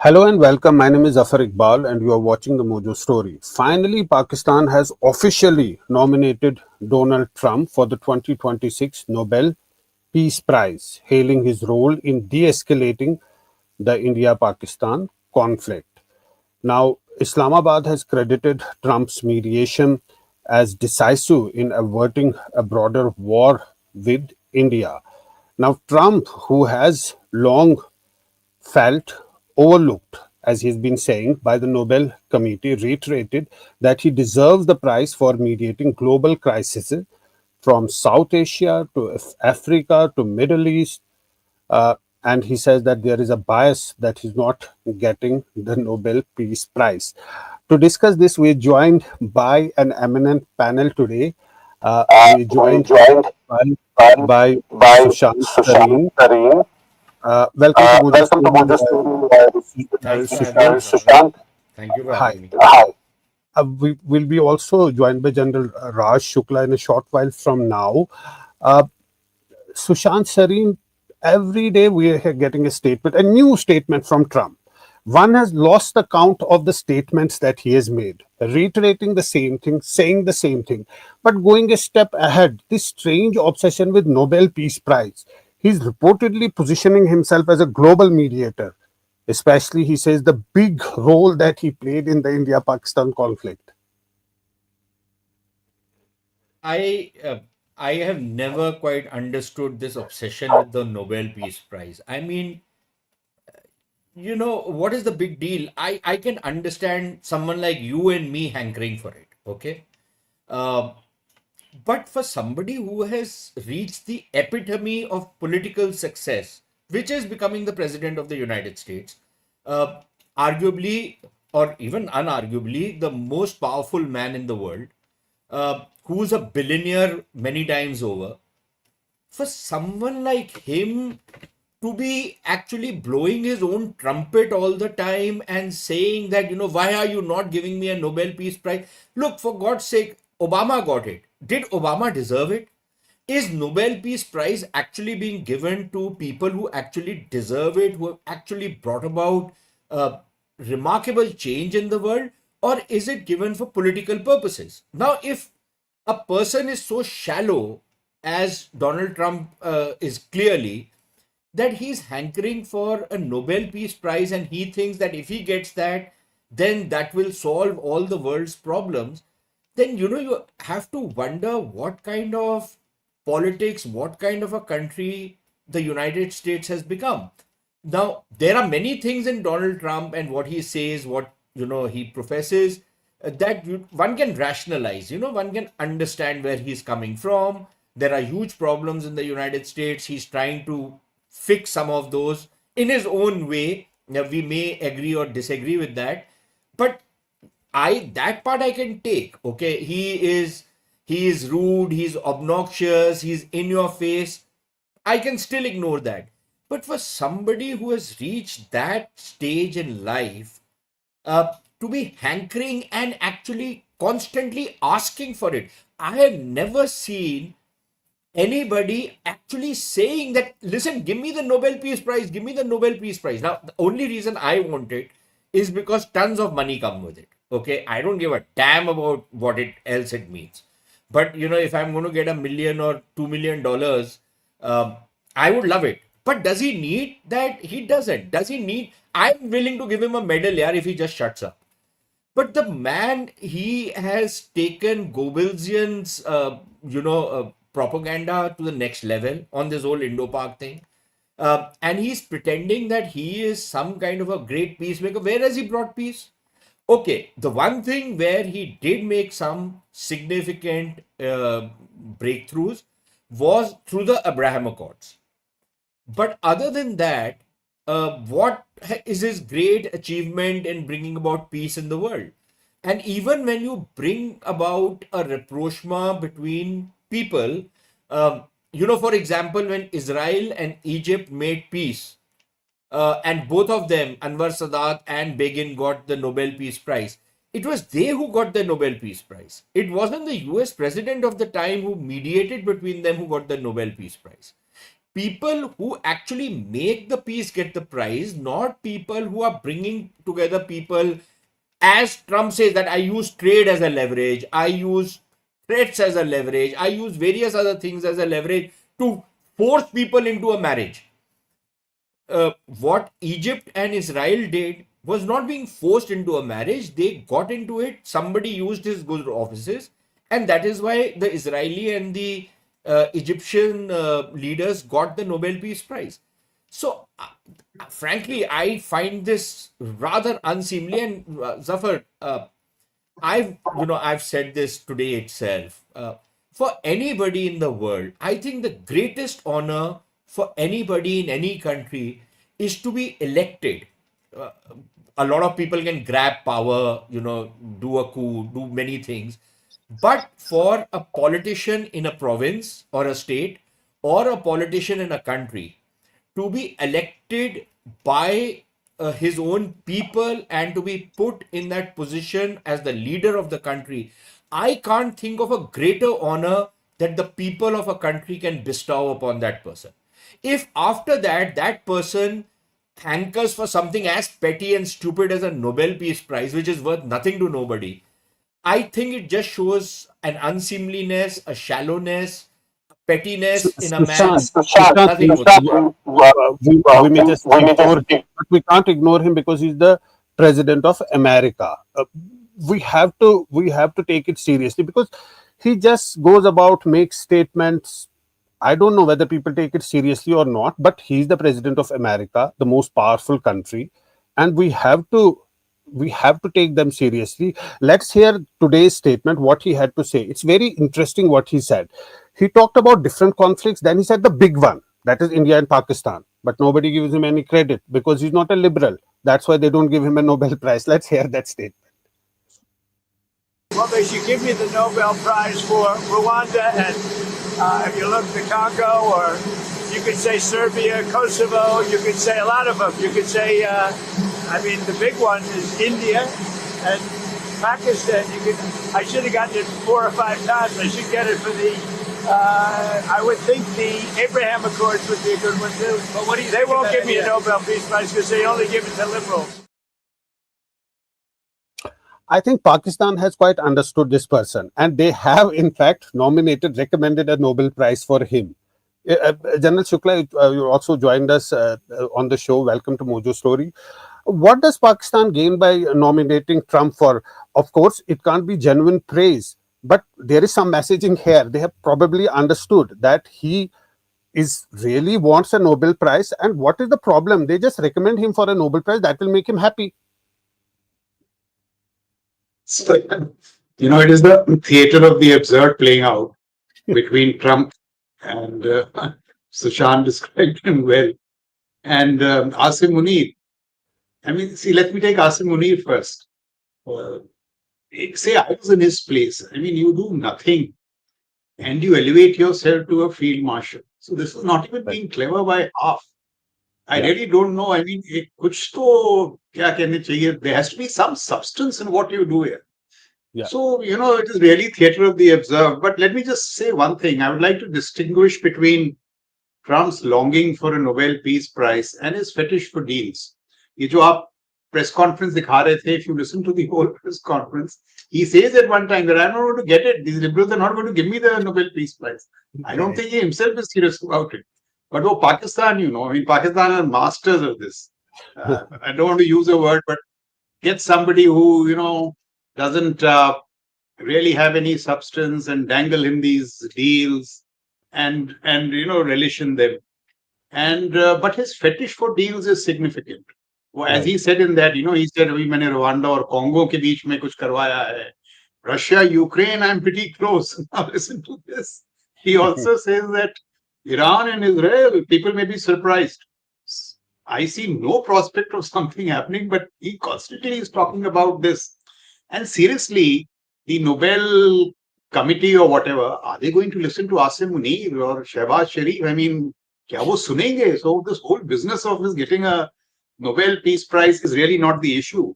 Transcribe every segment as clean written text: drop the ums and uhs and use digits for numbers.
Hello and welcome. My name is Zafar Iqbal, and you are watching the Mojo Story. Finally, Pakistan has officially nominated Donald Trump for the 2026 Nobel Peace Prize, hailing his role in de escalating the India Pakistan conflict. Now, Islamabad has credited Trump's mediation as decisive in averting a broader war with India. Now, Trump, who has long felt overlooked, as he's been saying, by the Nobel Committee, reiterated that he deserves the prize for mediating global crises from South Asia to Africa to Middle East. Uh, and he says that there is a bias that he's not getting the Nobel Peace Prize. To discuss this, we're joined by an eminent panel today. We're We joined joined by, by, by by Sushant Sushant Sareen. Sareen. Welcome to Mojo Welcome to Story, Mojo Story, Thanks for having Sushant. me, Zafar. Sushant. Thank you for Hi. having me. Hi. We will be also joined by General Raj Shukla in a short while from now. Uh, Sushant Sareen, every day we are getting a statement, a new statement from Trump. One has lost the count of the statements that he has made, reiterating the same thing, saying the same thing, but going a step ahead. This strange obsession with Nobel Peace Prize. He's reportedly positioning himself as a global mediator, especially, he says, the big role that he played in the India Pakistan conflict. I uh, I have never quite understood this obsession with the Nobel Peace Prize. I mean, what is the big deal? I can understand someone like you and me hankering for it, okay? Uh, but for somebody who has reached the epitome of political success, which is becoming the president of the United States, uh, arguably or even unarguably the most powerful man in the world, who's a billionaire many times over, for someone like him to be actually blowing his own trumpet all the time and saying that, why are you not giving me a Nobel Peace Prize? Look, for God's sake, Obama got it. Did Obama deserve it? Is Nobel Peace Prize actually being given to people who actually deserve it, who have actually brought about remarkable change in the world, or is it given for political purposes? Now, if a person is so shallow as Donald Trump is clearly, that he's hankering for a Nobel Peace Prize and he thinks that if he gets that, then that will solve all the world's problems, then you have to wonder what kind of politics, what kind of a country the United States has become. Now, there are many things in Donald Trump and what he says, what he professes, that one can rationalize. One can understand where he's coming from. There are huge problems in the United States. He's trying to fix some of those in his own way. Now, we may agree or disagree with that, but I that part I can take. Okay, he is rude, he's obnoxious, he's in your face. I can still ignore that. But for somebody who has reached that stage in life, to be hankering and actually constantly asking for it, I have never seen anybody actually saying that, listen, give me the Nobel Peace Prize, give me the Nobel Peace Prize. Now, the only reason I want it is because tons of money come with it. Okay, I don't give a damn about what it else it means. But if I'm going to get $1 million or $2 million, um, I would love it. But does he need that? He doesn't. Does he need? I'm willing to give him a medal, yeah, if he just shuts up. But the man, he has taken Goebbelsian's, propaganda to the next level on this whole Indo-Pak thing. And he's pretending that he is some kind of a great peacemaker. Where has he brought peace? Okay, the one thing where he did make some significant breakthroughs was through the Abraham Accords. But other than that, what is his great achievement in bringing about peace in the world? And even when you bring about a rapprochement between people, for example, when Israel and Egypt made peace, and both of them, Anwar Sadat and Begin, got the Nobel Peace Prize. It was they who got the Nobel Peace Prize. It wasn't the US president of the time who mediated between them who got the Nobel Peace Prize. people who actually make the peace get the prize, not people who are bringing together people. As Trump says that I use trade as a leverage, I use threats as a leverage, I use various other things as a leverage to force people into a marriage. What Egypt and Israel did was not being forced into a marriage. They got into it. Somebody used his good offices, and that is why the Israeli and the Egyptian leaders got the Nobel Peace Prize. So, frankly, I find this rather unseemly. And Zafar, I've said this today itself. For anybody in the world, I think the greatest honor for anybody in any country is to be elected. Uh, a lot of people can grab power, do a coup, do many things. But for a politician in a province or a state, or a politician in a country, to be elected by his own people and to be put in that position as the leader of the country, I can't think of a greater honor that the people of a country can bestow upon that person. If after that, that person hankers for something as petty and stupid as a Nobel Peace Prize, which is worth nothing to nobody, I think it just shows an unseemliness, a shallowness, a pettiness in a man, Sushant, nothing more than that. we may just ignore him, but we can't ignore him because he's the president of America. We have to take it seriously because he just goes about makes statements. I don't know whether people take it seriously or not, but he's the president of America, the most powerful country, and we have to take them seriously. Let's hear today's statement, what he had to say. It's very interesting what he said. He talked about different conflicts, then he said the big one, that is India and Pakistan. But nobody gives him any credit because he's not a liberal. That's why they don't give him a Nobel Prize. Let's hear that statement. Well, they should give me the Nobel Prize for Rwanda, and if you look the Congo, or you could say Serbia, Kosovo, you could say a lot of them. You could say, the big one is India and Pakistan. I should have gotten it 4 or 5 times. I should get it for I would think the Abraham Accords would be a good one too. But they won't give me a Nobel Peace Prize because they only give it to liberals. I think Pakistan has quite understood this person, and they have, in fact, recommended a Nobel Prize for him. General Shukla, you also joined us on the show. Welcome to Mojo Story. What does Pakistan gain by nominating Trump for? Of course, it can't be genuine praise, but there is some messaging here. They have probably understood that he is really wants a Nobel Prize, and what is the problem? They just recommend him for a Nobel Prize that will make him happy. So, it is the theater of the absurd playing out between Trump and Sushant described him well. And Asim Munir. See, let me take Asim Munir first. Uh, Say I was in his place. You do nothing and you elevate yourself to a field marshal. So this is not even being clever by half. I Yeah. really don't know. कुछ तो क्या कहने चाहिए? There has to be some substance in what you do here. Yeah. So, it is really theater of the absurd. But let me just say one thing. I would like to distinguish between Trump's longing for a Nobel Peace Prize and his fetish for deals. ये जो आप press conference दिखा रहे थे, if you listen to the whole press conference, he says at one time that I'm not going to get it. These liberals are not going to give me the Nobel Peace Prize. I don't think he himself is serious about it. But Pakistan, Pakistan are masters of this. I don't want to use a word, but get somebody who, doesn't really have any substance and dangle him these deals and relish in them. And but his fetish for deals is significant. As he said in that, he said, "Abhi maine Rwanda or Congo ke beech mein kuch karwaya hai. Russia, Ukraine, I'm pretty close." Now listen to this. He also says that Iran and Israel, people may be surprised. I see no prospect of something happening, but he constantly is talking about this. And seriously, the Nobel committee or whatever, are they going to listen to Asim Munir or Shehbaz Sharif? Kya wo sunenge? So this whole business of his getting a Nobel Peace Prize is really not the issue.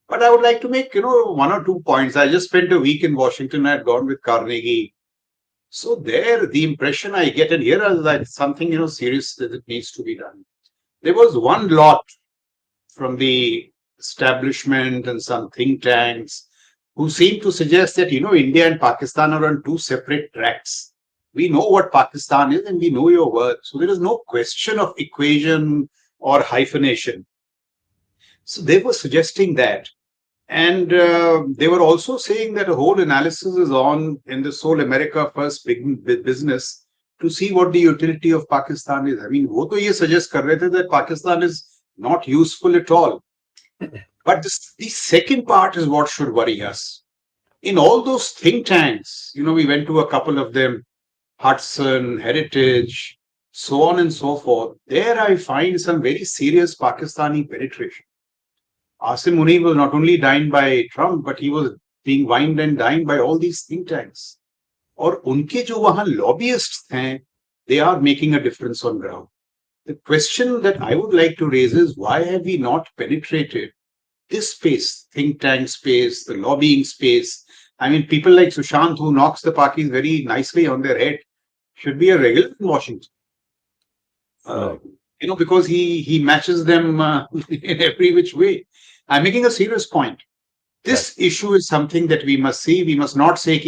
But I would like to make, 1 or 2 points. I just spent a week in Washington. I had gone with Carnegie. So there, the impression I get, and here is like something serious that it needs to be done. There was one lot from the establishment and some think tanks who seem to suggest that India and Pakistan are on two separate tracks. We know what Pakistan is and we know your worth. So there is no question of equation or hyphenation. So they were suggesting that. And they were also saying that a whole analysis is on in this whole America first big business to see what the utility of Pakistan is. I mean, वो तो ये suggest कर रहे थे that Pakistan is not useful at all. But the second part is what should worry us. In all those think tanks, we went to a couple of them, Hudson, Heritage, so on and so forth. There I find some very serious Pakistani penetration. Asim Munir was not only dined by Trump, but he was being wined and dined by all these think tanks. और उनके जो वहां lobbyists हैं, they are making a difference on ground. The question that I would like to raise is why have we not penetrated this space, think tank space, the lobbying space? I mean, people like Sushant, who knocks the Pakis very nicely on their head, should be a regular in Washington. Right. Because he matches them in every which way. I'm making a serious point. This issue is something that we must see. We must not say,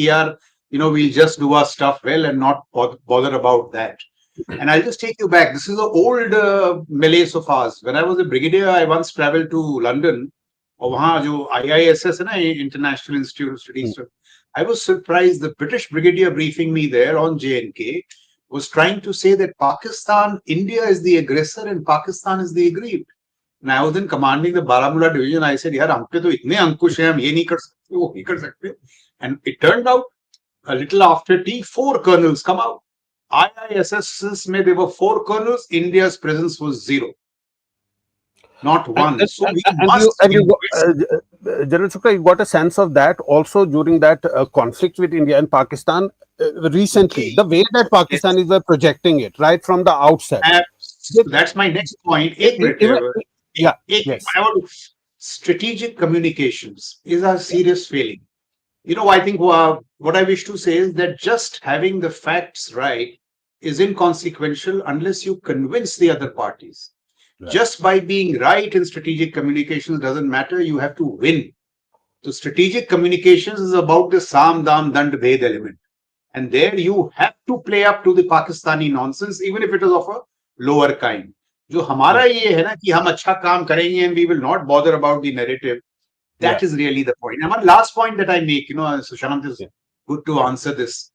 we'll just do our stuff well and not bother about that. And I'll just take you back. This is an old malaise of ours. When I was a brigadier, I once traveled to London. और वहाँ जो IISS है ना, International Institute of Studies. I was surprised. The British brigadier briefing me there on J&K was trying to say that India is the aggressor and Pakistan is the aggrieved. And I was then commanding the Baramulla division. I said, यार हम पे तो इतने अंकुश हैं, हम ये नहीं कर सकते, वो नहीं कर सकते. And it turned out a little after tea, 4 colonels come out. IISS में there were 4 colonels. India's presence was 0. Not one. So we must General Shukla, you got a sense of that also during that conflict with India and Pakistan recently. The way that Pakistanis were projecting it right from the outset. That's my next point. Yes. Strategic communications is a serious failing. I think what I wish to say is that just having the facts right is inconsequential unless you convince the other parties. Right. Just by being right in strategic communications doesn't matter. You have to win. So strategic communications is about the Sam, Dam, Dand, Bhed element. And there you have to play up to the Pakistani nonsense, even if it is of a lower kind. जो हमारा ये है ना कि हम अच्छा काम करेंगे and we will not bother about the narrative. That is really the point. And one last point that I make, Sushant, is good to answer this.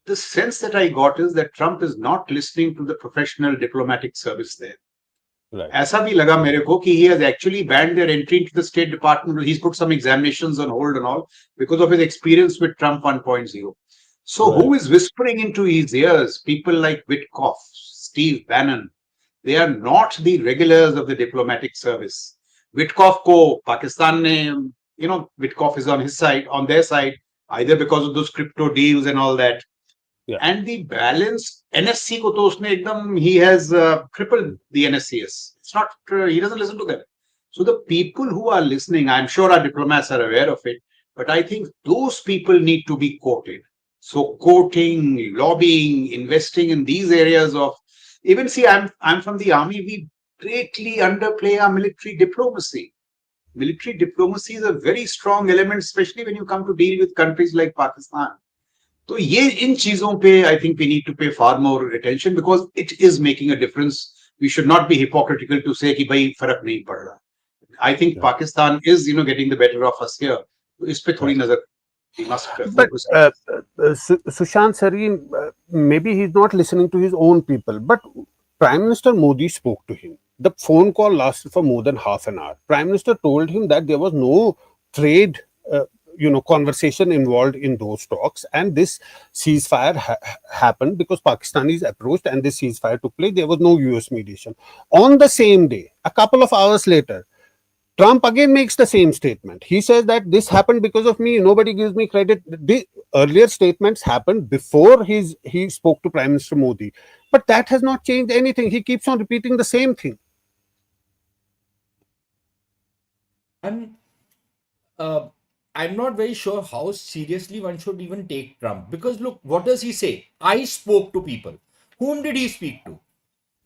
The sense that I got is that Trump is not listening to the professional diplomatic service there. Right. ऐसा भी लगा मेरे को कि he has actually banned their entry into the State Department. He's put some examinations on hold and all because of his experience with Trump 1.0. So who is whispering into his ears? People like Witkoff, Steve Bannon. They are not the regulars of the diplomatic service. Witkoff ko Pakistan ne, Witkoff is on his side, on their side, either because of those crypto deals and all that. Yeah. And the balance, NSC ko to usne ekdam, he has crippled the NSCS. It's not, he doesn't listen to them. So the people who are listening, I'm sure our diplomats are aware of it, but I think those people need to be quoted. So quoting, lobbying, investing in these areas of, even see, I'm from the army, we greatly underplay our military diplomacy. Military diplomacy is a very strong element, especially when you come to deal with countries like Pakistan. So in cheezon pe, I think we need to pay far more attention because it is making a difference. We should not be hypocritical to say ki bhai farak nahi pad raha. I think Pakistan is, getting the better of us here. Is pe thodi nazar. We must focus. But Sushant Sareen, maybe he's not listening to his own people, but Prime Minister Modi spoke to him. The phone call lasted for more than half an hour. Prime Minister told him that there was no trade, conversation involved in those talks, and this ceasefire happened because Pakistanis approached, and this ceasefire took place. There was no US mediation. On the same day, a couple of hours later, Trump again makes the same statement. He says that this happened because of me. Nobody gives me credit. The earlier statements happened before he spoke to Prime Minister Modi. But that has not changed anything. He keeps on repeating the same thing. And I'm not very sure how seriously one should even take Trump, because look, what does he say? I spoke to people. Whom did he speak to?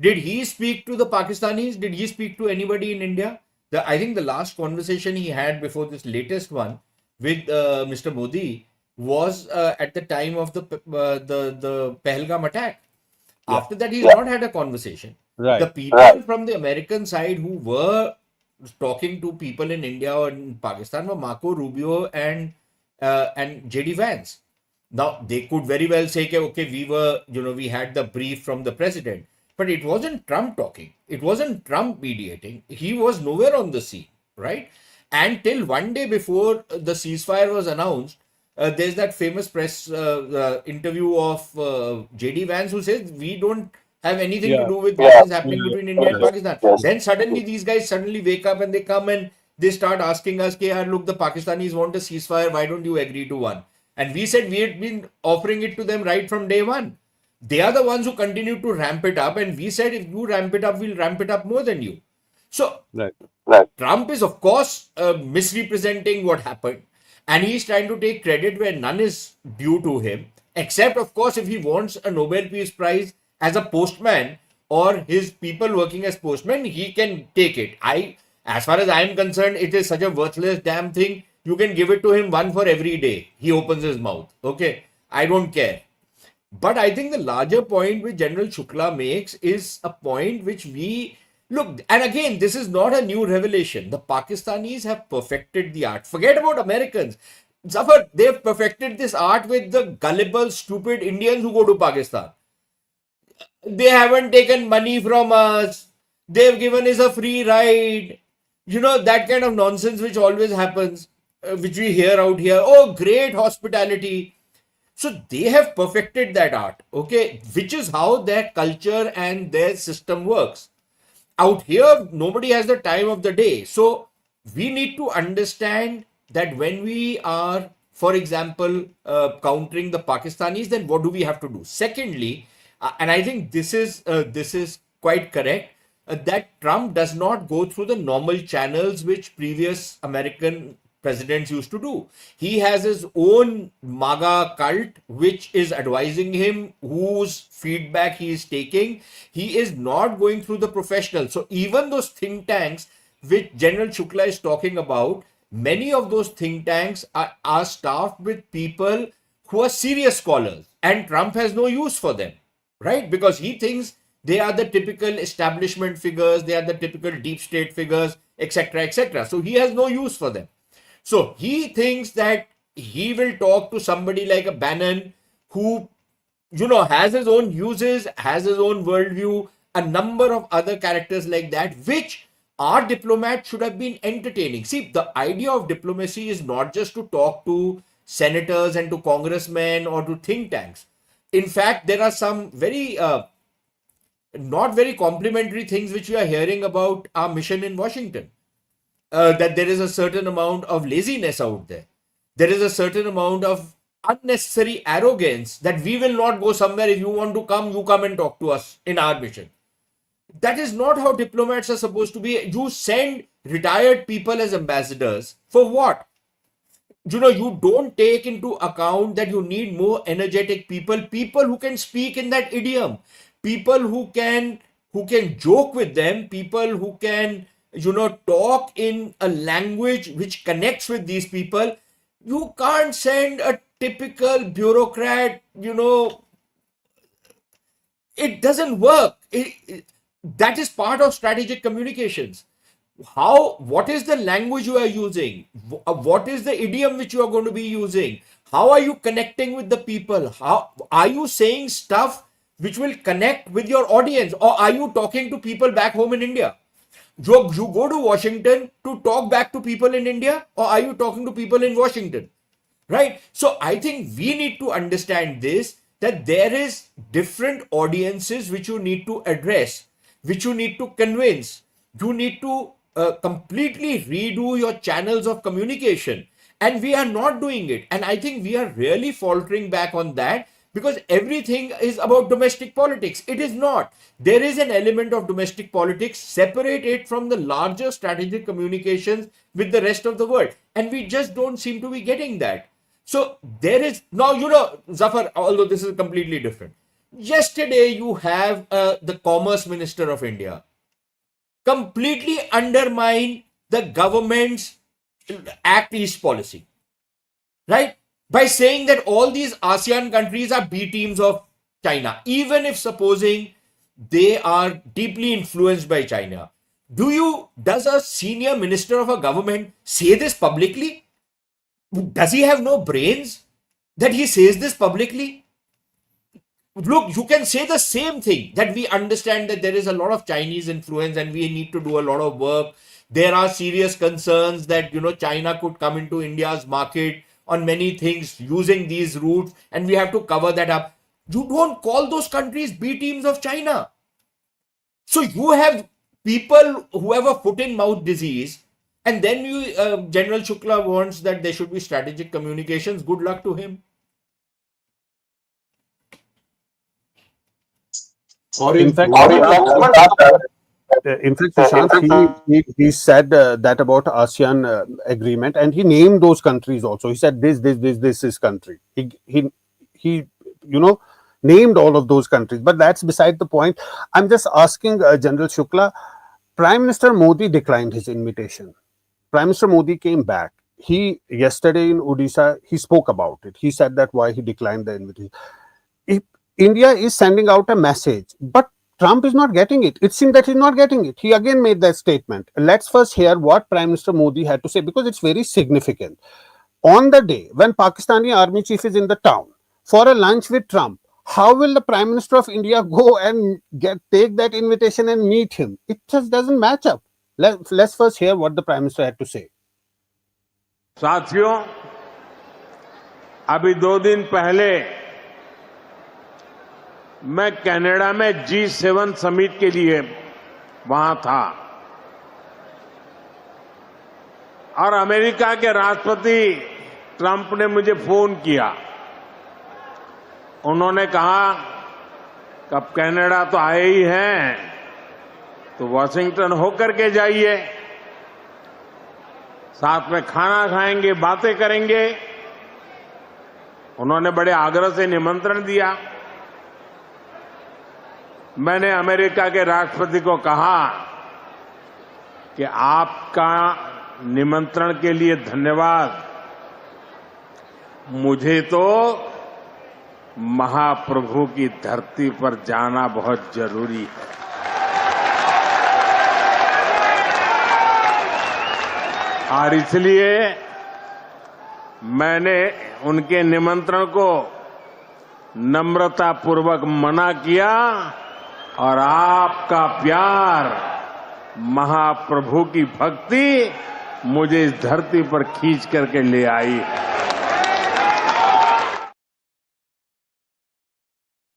Did he speak to the Pakistanis? Did he speak to anybody in India? I think the last conversation he had before this latest one with Mr. Modi was at the time of the Pahalgam attack. Yeah. After that, he's not had a conversation. The Right. people from the American side who were talking to people in India or in Pakistan were Marco Rubio and JD Vance. Now they could very well say, okay, we had the brief from the president, but it wasn't Trump talking. It wasn't Trump mediating. He was nowhere on the scene, right? And till one day before the ceasefire was announced, there's that famous press interview of JD Vance who says we don't have anything to Yeah. do with what is happening Yeah. between India and Yes. Pakistan. Then suddenly these guys suddenly wake up and they come and they start asking us, "Okay, look, the Pakistanis want a ceasefire. Why don't you agree to one?" And we said we had been offering it to them right from day one. They are the ones who continue to ramp it up, and we said if you ramp it up, we'll ramp it up more than you. So Right. Trump is, of course, misrepresenting what happened, and he's trying to take credit where none is due to him, except, of course, if he wants a Nobel Peace Prize as a postman or his people working as postmen, he can take it. As far as I am concerned, it is such a worthless damn thing. You can give it to him one for every day. He opens his mouth. Okay, I don't care. But I think the larger point which General Shukla makes is a point which we look, and again, this is not a new revelation. The Pakistanis have perfected the art. Forget about Americans. Zafar, they've perfected this art with the gullible, stupid Indians who go to Pakistan. They haven't taken money from us. They've given us a free ride. That kind of nonsense which always happens, which we hear out here. Oh, great hospitality. So they have perfected that art, okay, which is how their culture and their system works. Out here, nobody has the time of the day. So we need to understand that when we are, for example, countering the Pakistanis, then what do we have to do? Secondly, and I think this is quite correct, that Trump does not go through the normal channels which previous American presidents used to do. He has his own MAGA cult, which is advising him, whose feedback he is taking. He is not going through the professionals. So even those think tanks which General Shukla is talking about, many of those think tanks are staffed with people who are serious scholars, and Trump has no use for them, right? Because he thinks they are the typical establishment figures, they are the typical deep state figures, etc., etc. So he has no use for them. So he thinks that he will talk to somebody like a Bannon who, has his own uses, has his own worldview, a number of other characters like that, which our diplomat should have been entertaining. See, the idea of diplomacy is not just to talk to senators and to congressmen or to think tanks. In fact, there are some very not very complimentary things which we are hearing about our mission in Washington. That there is a certain amount of laziness out there. There is a certain amount of unnecessary arrogance that we will not go somewhere. If you want to come, you come and talk to us in our mission. That is not how diplomats are supposed to be. You send retired people as ambassadors for what? You don't take into account that you need more energetic people who can speak in that idiom, people who can joke with them, people who can talk in a language which connects with these people. You can't send a typical bureaucrat. It doesn't work. That is part of strategic communications. What is the language you are using? What is the idiom which you are going to be using? How are you connecting with the people? How are you saying stuff which will connect with your audience, or are you talking to people back home in India? You go to Washington to talk back to people in India, or are you talking to people in Washington? Right? So I think we need to understand this, that there is different audiences which you need to address, which you need to convince. You need to completely redo your channels of communication. And we are not doing it. And I think we are really faltering back on that, because everything is about domestic politics. It is not. There is an element of domestic politics, separate it from the larger strategic communications with the rest of the world. And we just don't seem to be getting that. So there is now, Zafar, although this is completely different. Yesterday, you have the Commerce Minister of India completely undermine the government's Act East policy, right? By saying that all these ASEAN countries are B teams of China, even if supposing they are deeply influenced by China. Does a senior minister of a government say this publicly? Does he have no brains that he says this publicly? Look, you can say the same thing, that we understand that there is a lot of Chinese influence and we need to do a lot of work. There are serious concerns that China could come into India's market on many things using these routes, and we have to cover that up. You don't call those countries B teams of China. So you have people who have a foot in mouth disease, and then General Shukla wants that there should be strategic communications. Good luck to him. In fact, Sushant, he said that about ASEAN agreement, and he named those countries also. He said this is country. He named all of those countries, but that's beside the point. I'm just asking General Shukla. Prime Minister Modi declined his invitation. Prime Minister Modi came back. He yesterday in Odisha he spoke about it. He said that why he declined the invitation. India is sending out a message, but Trump is not getting it. It seems that he's not getting it. He again made that statement. Let's first hear what Prime Minister Modi had to say, because it's very significant. On the day when Pakistani army chief is in the town for a lunch with Trump, how will the Prime Minister of India go and take that invitation and meet him? It just doesn't match up. Let's first hear what the Prime Minister had to say. साथियों, अभी 2 दिन पहले मैं Canada में G7 summit के लिए वहां था और अमेरिका के राष्ट्रपति ट्रंप ने मुझे फोन किया। उन्होंने कहा कि अब कनाडा तो आए ही हैं तो वॉशिंगटन होकर के जाइए, साथ में खाना खाएंगे, बातें करेंगे। उन्होंने बड़े आग्रह से निमंत्रण दिया। मैंने अमेरिका के राष्ट्रपति को कहा कि आपका निमंत्रण के लिए धन्यवाद, मुझे तो महाप्रभु की धरती पर जाना बहुत जरूरी है। और इसलिए मैंने उनके निमंत्रण को नम्रतापूर्वक मना किया और आपका प्यार, महाप्रभु की भक्ति मुझे इस धरती पर खींच करके ले आई है।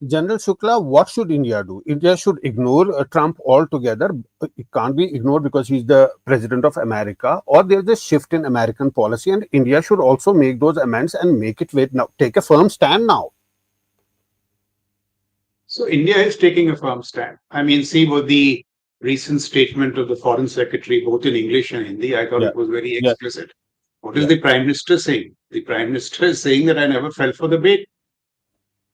General Shukla, what should India do? India should ignore Trump altogether. It can't be ignored because he's the president of America, or there's a shift in American policy, and India should also make those amends and make it wait now. Take a firm stand now. So India is taking a firm stand. I mean, see what the recent statement of the Foreign Secretary, both in English and Hindi, I thought it was very explicit. What is the Prime Minister saying? The Prime Minister is saying that I never fell for the bait.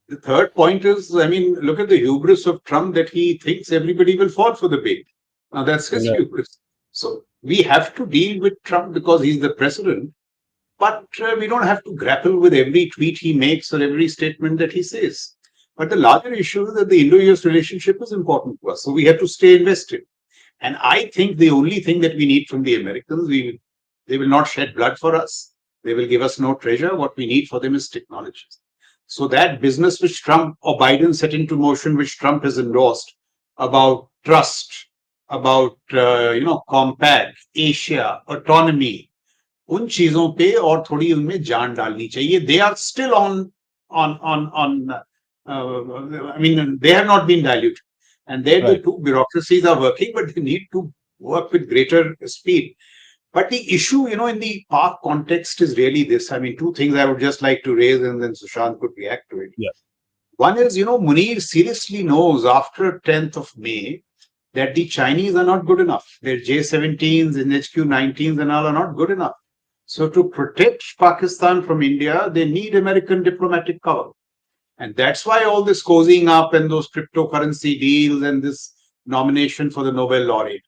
The third point is, I mean, look at the hubris of Trump that he thinks everybody will fall for the bait. Now, that's his hubris. So we have to deal with Trump because he's the president, but we don't have to grapple with every tweet he makes or every statement that he says. But the larger issue is that the Indo-US relationship is important to us, so we have to stay invested. And I think the only thing that we need from the Americans, they will not shed blood for us. They will give us no treasure. What we need for them is technologies. So that business which Trump or Biden set into motion, which Trump has endorsed, about trust, about compact, Asia, autonomy, उन चीजों पे और थोड़ी उनमें जान डालनी चाहिए. They are still on. I mean, they have not been diluted, and there the two bureaucracies are working, but they need to work with greater speed. But the issue, in the Pak context is really this. I mean, two things I would just like to raise, and then Sushant could react to it. Yes. One is, Munir seriously knows after 10th of May that the Chinese are not good enough. Their J-17s and HQ-19s and all are not good enough. So to protect Pakistan from India, they need American diplomatic cover. And that's why all this cozying up and those cryptocurrency deals and this nomination for the Nobel laureate.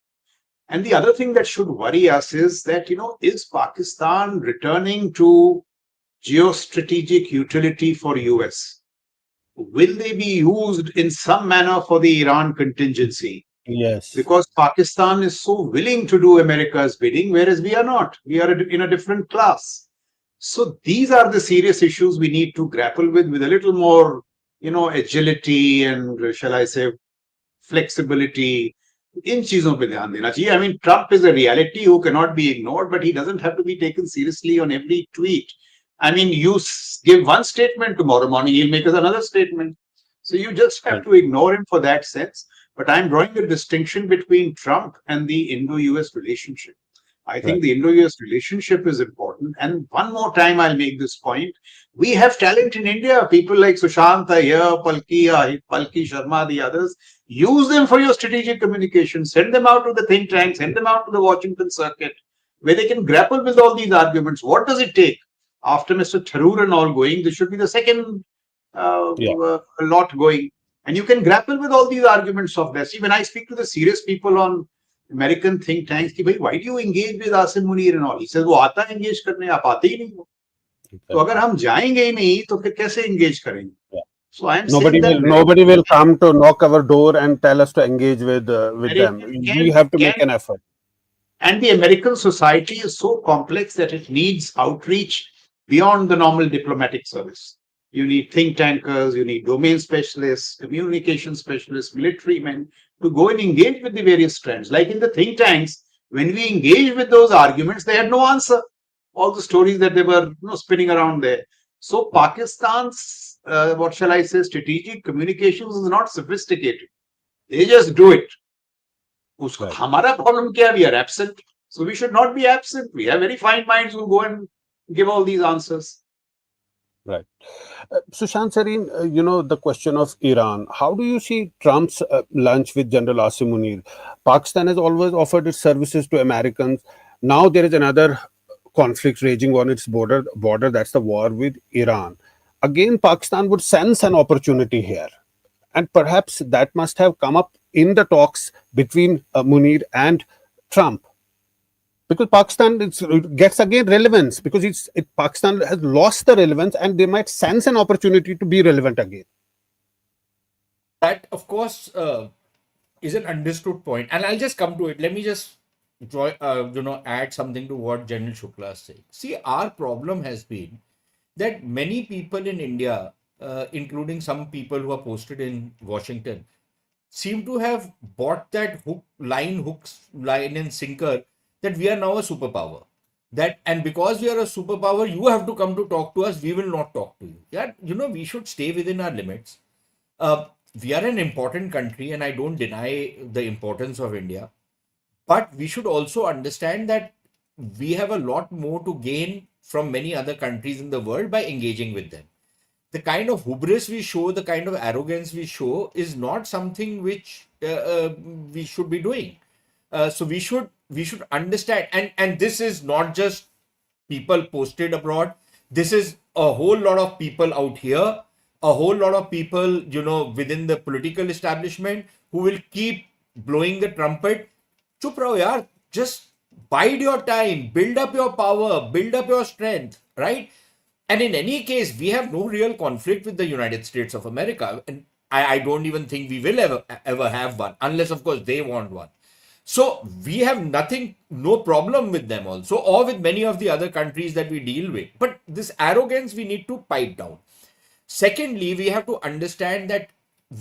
And the other thing that should worry us is that, is Pakistan returning to geostrategic utility for US? Will they be used in some manner for the Iran contingency? Yes. Because Pakistan is so willing to do America's bidding, whereas we are not. We are in a different class. So these are the serious issues we need to grapple with a little more, agility and, shall I say, flexibility. इन चीजों पे ध्यान देना चाहिए. I mean, Trump is a reality who cannot be ignored, but he doesn't have to be taken seriously on every tweet. I mean, you give one statement, tomorrow morning he'll make us another statement. So you just have to ignore him for that sense. But I'm drawing a distinction between Trump and the Indo-US relationship. I think the Indo-US relationship is important. And one more time, I'll make this point. We have talent in India. People like Sushant here, Palki Sharma, the others. Use them for your strategic communication. Send them out to the think tank. Send them out to the Washington circuit, where they can grapple with all these arguments. What does it take? After Mr. Tharoor and all going, this should be the second lot going. And you can grapple with all these arguments of this. See, when I speak to the serious people on American think tanks, कि भाई, why do you engage with Asim Munir and all? He says, वो आता है engage करने, आप आते ही नहीं हो. तो अगर हम जाएंगे ही नहीं, तो फिर कैसे engage करेंगे? So I am Nobody saying that nobody will come to knock our door and tell us to engage with them. We have to make an effort. And the American society is so complex that it needs outreach beyond the normal diplomatic service. You need think tankers, you need domain specialists, communication specialists, military men to go and engage with the various trends. Like in the think tanks, when we engaged with those arguments, they had no answer. All the stories that they were spinning around there. So Pakistan's, what shall I say, strategic communications is not sophisticated. They just do it. Hamara problem kya? We are absent. So we should not be absent. We have very fine minds who go and give all these answers. Right. Sushant Sareen, the question of Iran. How do you see Trump's lunch with General Asim Munir? Pakistan has always offered its services to Americans. Now there is another conflict raging on its border. That's the war with Iran. Again, Pakistan would sense an opportunity here. And perhaps that must have come up in the talks between Munir and Trump. Because Pakistan gets again relevance, because Pakistan has lost the relevance and they might sense an opportunity to be relevant again. That, of course, is an understood point. And I'll just come to it. Let me just add something to what General Shukla is saying. See, our problem has been that many people in India, including some people who are posted in Washington, seem to have bought that line and sinker that we are now a superpower. And because we are a superpower, you have to come to talk to us. We will not talk to you. Yeah, we should stay within our limits. We are an important country, and I don't deny the importance of India. But we should also understand that we have a lot more to gain from many other countries in the world by engaging with them. The kind of hubris we show, the kind of arrogance we show is not something which we should be doing. So we should understand, and this is not just people posted abroad. This is a whole lot of people out here, a whole lot of people, within the political establishment who will keep blowing the trumpet. Chup raho yaar, just bide your time, build up your power, build up your strength, right? And in any case, we have no real conflict with the United States of America. And I don't even think we will ever have one, unless, of course, they want one. So we have no problem with them also, or with many of the other countries that we deal with. But this arrogance we need to pipe down. Secondly, we have to understand that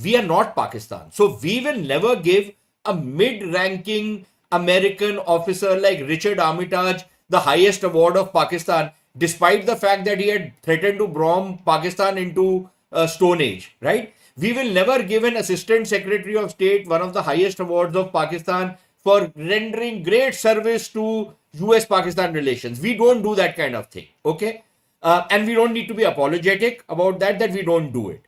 we are not Pakistan. So we will never give a mid-ranking American officer like Richard Armitage the highest award of Pakistan, despite the fact that he had threatened to bomb Pakistan into a Stone Age, right? We will never give an Assistant Secretary of State one of the highest awards of Pakistan for rendering great service to US-Pakistan relations. We don't do that kind of thing, okay? And we don't need to be apologetic about that we don't do it.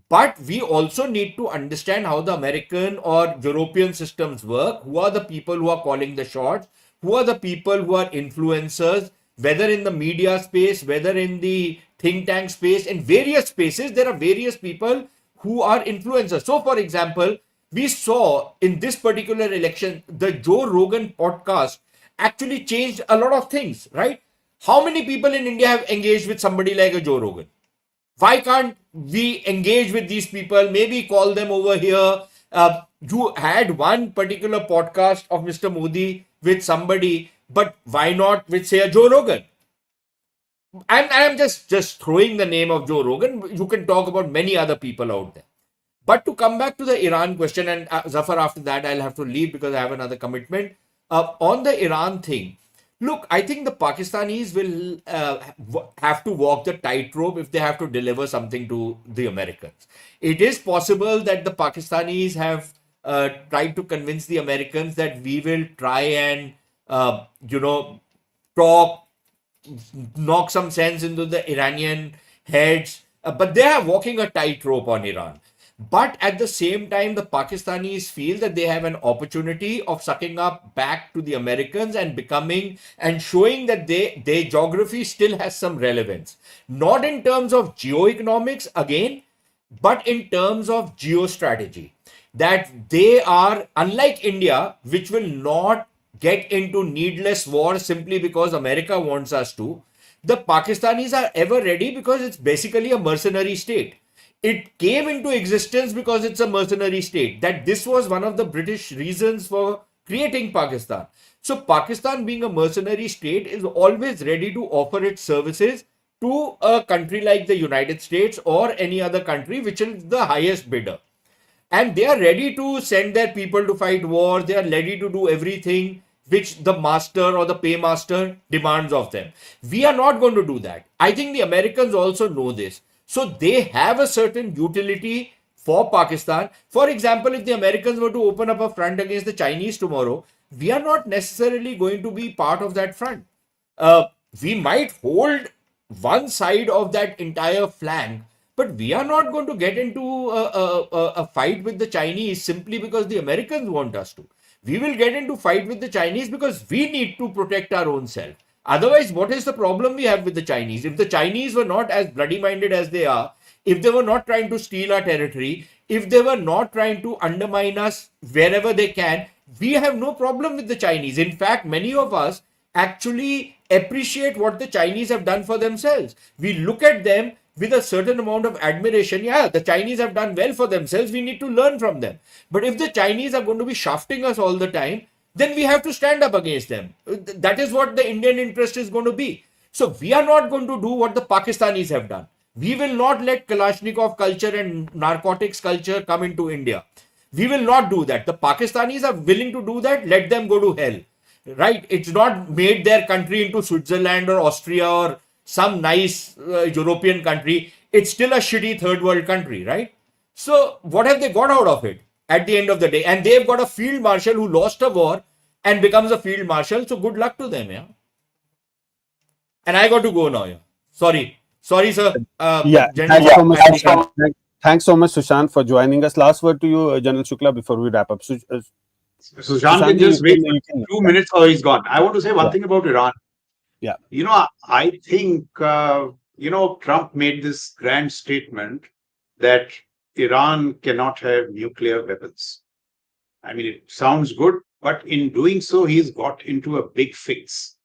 But we also need to understand how the American or European systems work. Who are the people who are calling the shots? Who are the people who are influencers? Whether in the media space, whether in the think tank space, in various spaces, there are various people who are influencers. So, for example, we saw in this particular election, the Joe Rogan podcast actually changed a lot of things, right? How many people in India have engaged with somebody like a Joe Rogan? Why can't we engage with these people? Maybe call them over here. You had one particular podcast of Mr. Modi with somebody, but why not with, say, a Joe Rogan? I'm just throwing the name of Joe Rogan. You can talk about many other people out there. But to come back to the Iran question, and Zafar, after that, I'll have to leave because I have another commitment. On the Iran thing, look, I think the Pakistanis will have to walk the tightrope if they have to deliver something to the Americans. It is possible that the Pakistanis have tried to convince the Americans that we will try and, talk, knock some sense into the Iranian heads, but they are walking a tightrope on Iran. But at the same time, the Pakistanis feel that they have an opportunity of sucking up back to the Americans and becoming and showing that their geography still has some relevance. Not in terms of geoeconomics again, but in terms of geostrategy. That they are, unlike India, which will not get into needless war simply because America wants us to, the Pakistanis are ever ready because it's basically a mercenary state. It came into existence because it's a mercenary state. That this was one of the British reasons for creating Pakistan. So Pakistan, being a mercenary state, is always ready to offer its services to a country like the United States or any other country which is the highest bidder. And they are ready to send their people to fight war. They are ready to do everything which the master or the paymaster demands of them. We are not going to do that. I think the Americans also know this. So they have a certain utility for Pakistan. For example, if the Americans were to open up a front against the Chinese tomorrow, we are not necessarily going to be part of that front. Uh, we might hold one side of that entire flank, but we are not going to get into a fight with the Chinese simply because the Americans want us to. We will get into fight with the Chinese because we need to protect our own self. Otherwise, what is the problem we have with the Chinese? If the Chinese were not as bloody minded as they are, if they were not trying to steal our territory, if they were not trying to undermine us wherever they can, we have no problem with the Chinese. In fact, many of us actually appreciate what the Chinese have done for themselves. We look at them with a certain amount of admiration. Yeah, the Chinese have done well for themselves. We need to learn from them. But if the Chinese are going to be shafting us all the time, then we have to stand up against them. That is what the Indian interest is going to be. So we are not going to do what the Pakistanis have done. We will not let Kalashnikov culture and narcotics culture come into India. We will not do that. The Pakistanis are willing to do that. Let them go to hell. Right? It's not made their country into Switzerland or Austria or some nice European country. It's still a shitty third world country, right? So what have they got out of it at the end of the day? And they've got a field marshal who lost a war and becomes a field marshal. So good luck to them, yeah. And I got to go now, yeah. Sorry, sir. Yeah, But thanks generally, so much. I think Thanks so much, Sushant, for joining us. Last word to you, General Shukla, before we wrap up. Sushant can Sushant, just wait for you can, 2 minutes or he's gone. I want to say one yeah, thing about Iran. yeah, I think, Trump made this grand statement that Iran cannot have nuclear weapons. I mean, it sounds good, but in doing so, he's got into a big fix.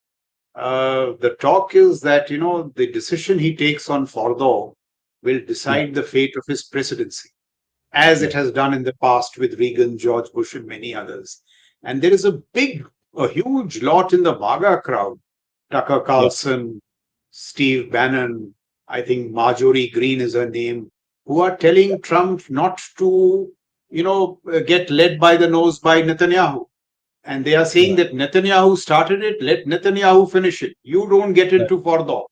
The talk is that, the decision he takes on Fordo will yeah, decide the fate of his presidency, as it yeah, has done in the past with Reagan, George Bush, and many others. And there is a huge lot in the MAGA crowd. Tucker yeah, Carlson, Steve Bannon, I think Marjorie Green is her name, who are telling Trump not to, get led by the nose by Netanyahu. And they are saying right, that Netanyahu started it, let Netanyahu finish it. You don't get right, into Fordo.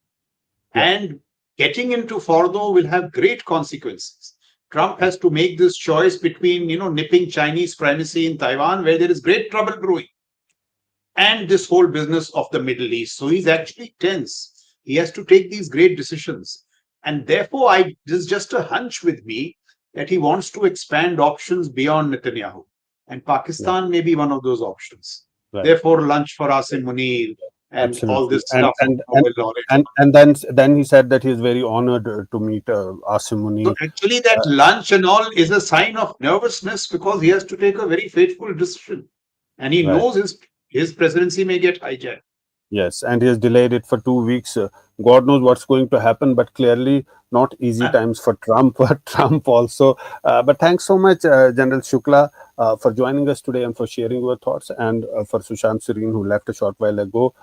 yeah, And getting into Fordo will have great consequences. Trump has to make this choice between, nipping Chinese primacy in Taiwan, where there is great trouble brewing, and this whole business of the Middle East. So he's actually tense. He has to take these great decisions. And therefore, this is just a hunch with me that he wants to expand options beyond Netanyahu. And Pakistan may be one of those options. Right. Therefore, lunch for Asim Munir and all Absolutely. this stuff of Nobel laureate. And then he said that he is very honored to meet Asim So Munir. actually, that lunch and all is a sign of nervousness because he has to take a very fateful decision. And he Right. knows his presidency may get hijacked. Yes, and he has delayed it for 2 weeks. God knows what's going to happen, but clearly not easy times for Trump. Trump also. But thanks so much, General Shukla, for joining us today and for sharing your thoughts, and for Sushant Serene, who left a short while ago.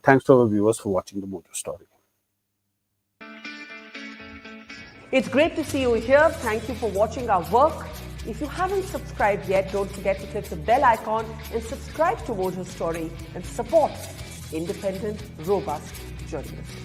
Thanks to our viewers for watching the Mojo Story. It's great to see you here. Thank you for watching our work. If you haven't subscribed yet, don't forget to click the bell icon and subscribe to Mojo Story and support independent, robust journalism.